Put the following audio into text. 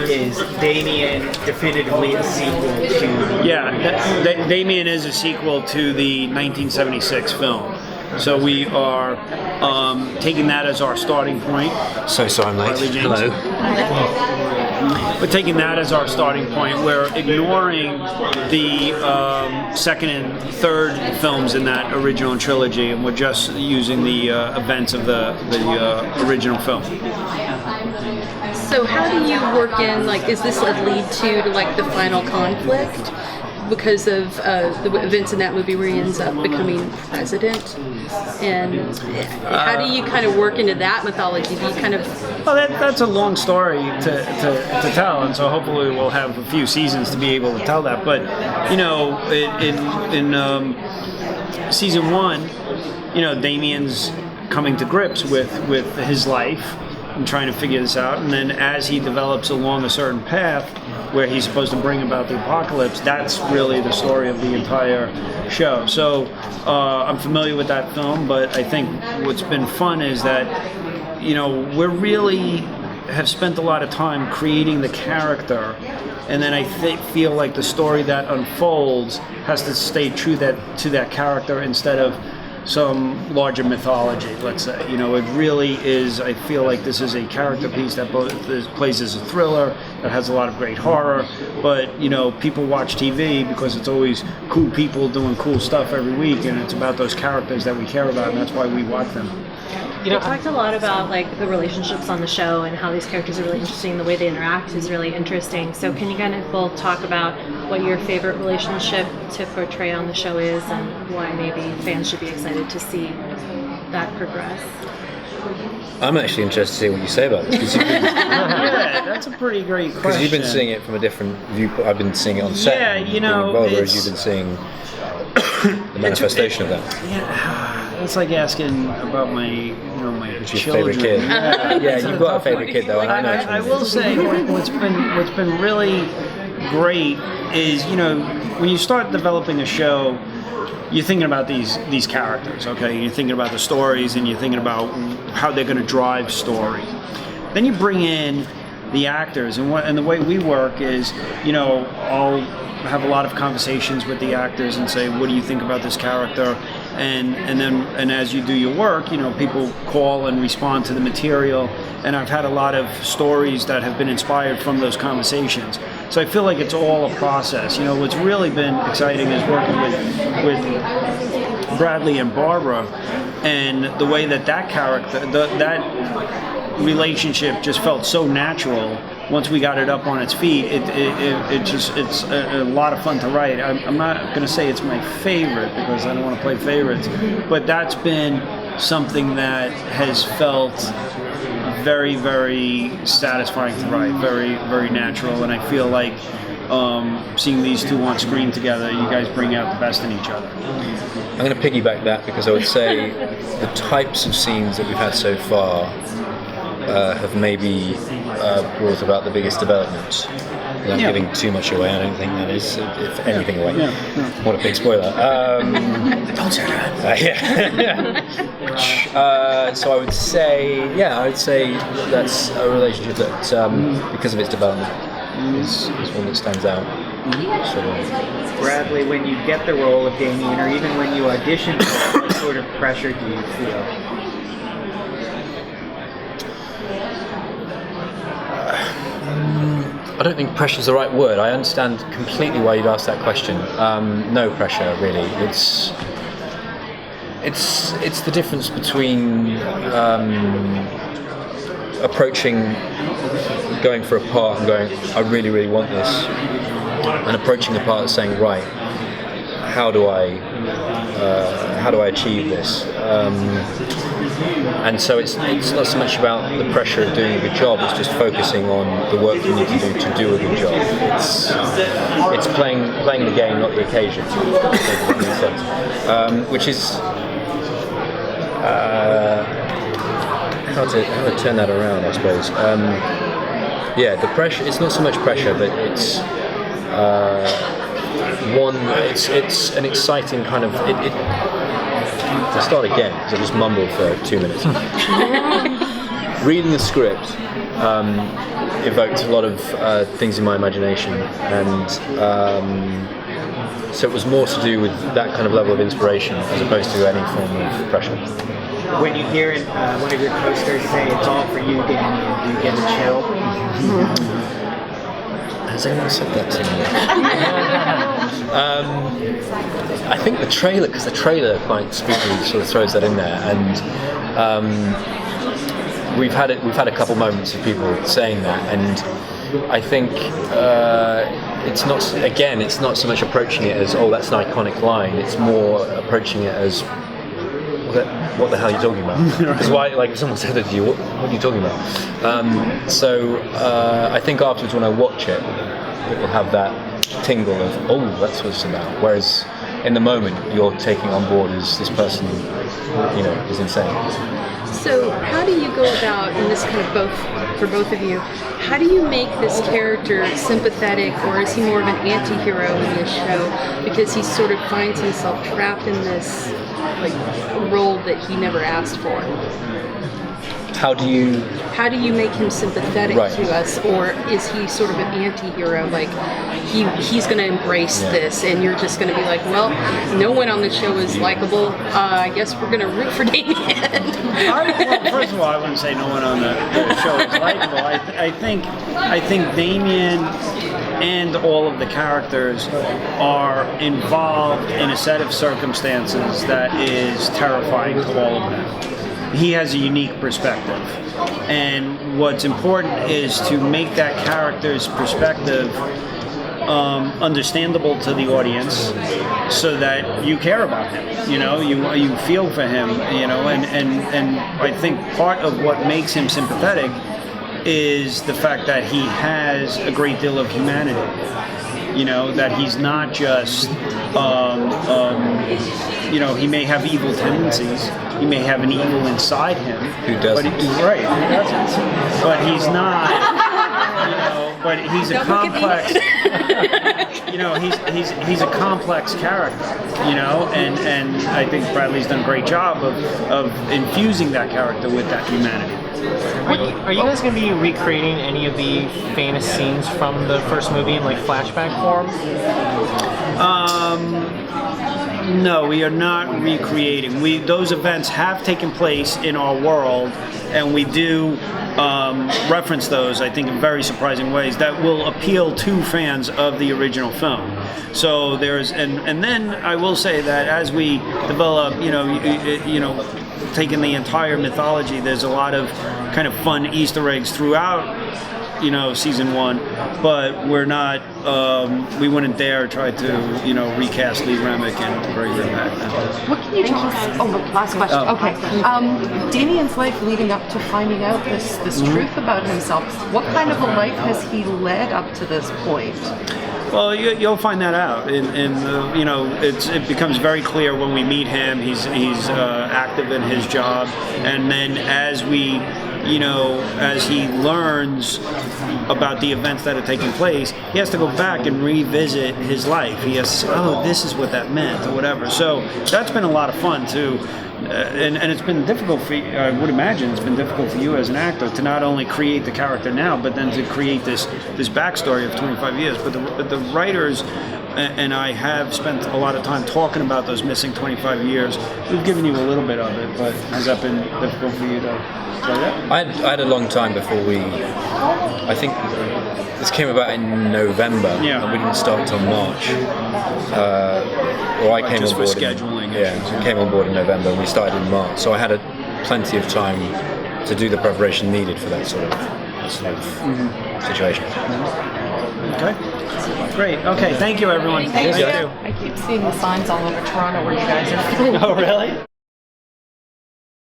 is Damien definitively a sequel to... Yeah, Damien is a sequel to the 1976 film. So we are taking that as our starting point. So sorry, mate. Hello. We're taking that as our starting point. We're ignoring the second and third films in that original trilogy, and we're just using the events of the original film. So how do you work in, like, is this a lead to like the final conflict? Because of the events in that movie where he ends up becoming president, and how do you kind of work into that mythology? Do you kind of... Well, that's a long story to tell, and so hopefully we'll have a few seasons to be able to tell that. But you know, in season 1, you know, Damien's coming to grips with his life and trying to figure this out, and then as he develops along a certain path where he's supposed to bring about the apocalypse, that's really the story of the entire show. So I'm familiar with that film, but I think what's been fun is that, you know, we really have spent a lot of time creating the character, and then I feel like the story that unfolds has to stay true to that character instead of some larger mythology, let's say. You know, it really is, I feel like this is a character piece that plays as a thriller, that has a lot of great horror, but, you know, people watch TV because it's always cool people doing cool stuff every week, and it's about those characters that we care about, and that's why we watch them. You know, talked a lot about like the relationships on the show and how these characters are really interesting. The way they interact is really interesting. So can you kind of both talk about what your favorite relationship to portray on the show is, and why maybe fans should be excited to see that progress? I'm actually interested to see what you say about this. Yeah, that's a pretty great question. Because you've been seeing it from a different viewpoint. I've been seeing it on set. Yeah, you know, whereas you've been seeing the manifestation of that. Yeah, it's like asking about my children. Favorite kid. Yeah, you've got a favorite kid though. I will say what's been really great is, you know, when you start developing a show, you're thinking about these characters, okay? You're thinking about the stories, and you're thinking about how they're going to drive story. Then you bring in the actors, and the way we work is, you know, I'll have a lot of conversations with the actors and say, what do you think about this character? And as you do your work, you know, people call and respond to the material, and I've had a lot of stories that have been inspired from those conversations. So I feel like it's all a process. You know, what's really been exciting is working with Bradley and Barbara, and the way that character, that relationship just felt so natural. Once we got it up on its feet, it's a lot of fun to write. I'm not going to say it's my favorite because I don't want to play favorites, but that's been something that has felt very, very satisfying to write, very, very natural, and I feel like seeing these two on screen together, you guys bring out the best in each other. I'm going to piggyback that because I would say the types of scenes that we've had so far have maybe brought about the biggest developments. Without giving too much away, I don't think that is, if anything, away. Yeah. What a big spoiler. Don't say that. So I would say that's a relationship that, because of its development, is one that stands out. Sort of. Bradley, when you get the role of Damien, or even when you audition for it, what sort of pressure do you feel? I don't think pressure is the right word. I understand completely why you'd ask that question. No pressure, really. It's the difference between approaching, going for a part and going, I really, really want this, and approaching a part and saying, right, how do I achieve this? And so it's not so much about the pressure of doing a good job, it's just focusing on the work you need to do a good job. It's playing the game, not the occasion, which is how to turn that around, I suppose. The pressure, it's not so much pressure, but it's it's an exciting kind of I'll start again because I just mumbled for 2 minutes. reading the script evoked a lot of things in my imagination, and so it was more to do with that kind of level of inspiration as opposed to any form of pressure. When you hear one of your co-stars say it's all for you, Damien, do you get a chill? Has anyone said that to me? I think the trailer, because the trailer quite spookily sort of throws that in there, and we've had a couple moments of people saying that, and I think it's not so much approaching it as, oh, that's an iconic line. It's more approaching it as, what the hell are you talking about? Because why, like, if someone said that to you, what are you talking about? So I think afterwards when I watch it, it will have that tingle of, oh, that's what it's about. Whereas in the moment, you're taking on board as this person, is insane. So how do you go about, and this kind of for both of you, how do you make this character sympathetic, or is he more of an anti-hero in this show because he sort of finds himself trapped in this role that he never asked for? How do you make him sympathetic to us, or is he sort of an anti-hero, like he's going to embrace this and you're just going to be like, well, no one on the show is likable, I guess we're going to root for Damien. Well, first of all, I wouldn't say no one on the show is likable. I think Damien and all of the characters are involved in a set of circumstances that is terrifying to all of them. He has a unique perspective, and what's important is to make that character's perspective understandable to the audience, so that you care about him. You feel for him. And I think part of what makes him sympathetic is the fact that he has a great deal of humanity. That he's not just, he may have evil tendencies. He may have an evil inside him. Who doesn't? Who doesn't? But he's not, but he's a complex, he's a complex character, and I think Bradley's done a great job of infusing that character with that humanity. Are you guys going to be recreating any of the famous scenes from the first movie in flashback form? No, we are not recreating. Those events have taken place in our world, and we do reference those, I think, in very surprising ways that will appeal to fans of the original film. So there's, and then I will say that as we develop, taking the entire mythology, there's a lot of kind of fun Easter eggs throughout, season one, but we're not, we wouldn't dare try to, recast Lee Remick and bring him back. What can you tell us? Last question. Oh. Okay. Damien's life leading up to finding out this truth about himself, what kind of a life has he led up to this point? Well, you'll find that out, and it becomes very clear when we meet him. He's active in his job, and then as we, as he learns about the events that are taking place, he has to go back and revisit his life. He has to say, oh, this is what that meant, or whatever. So that's been a lot of fun too. And it's been difficult for you, I would imagine it's been difficult for you as an actor to not only create the character now, but then to create this backstory of 25 years. But the writers and I have spent a lot of time talking about those missing 25 years. We've given you a little bit of it, but has that been difficult for you to try that? I had a long time before I think this came about in November, and we didn't start until March. I came just on board. For scheduling. Came on board in November, and we started in March. So I had plenty of time to do the preparation needed for that sort of situation. Okay. Great. Okay. Thank you, everyone. Thank you. I keep seeing the signs all over Toronto where you guys are filming. Oh, really?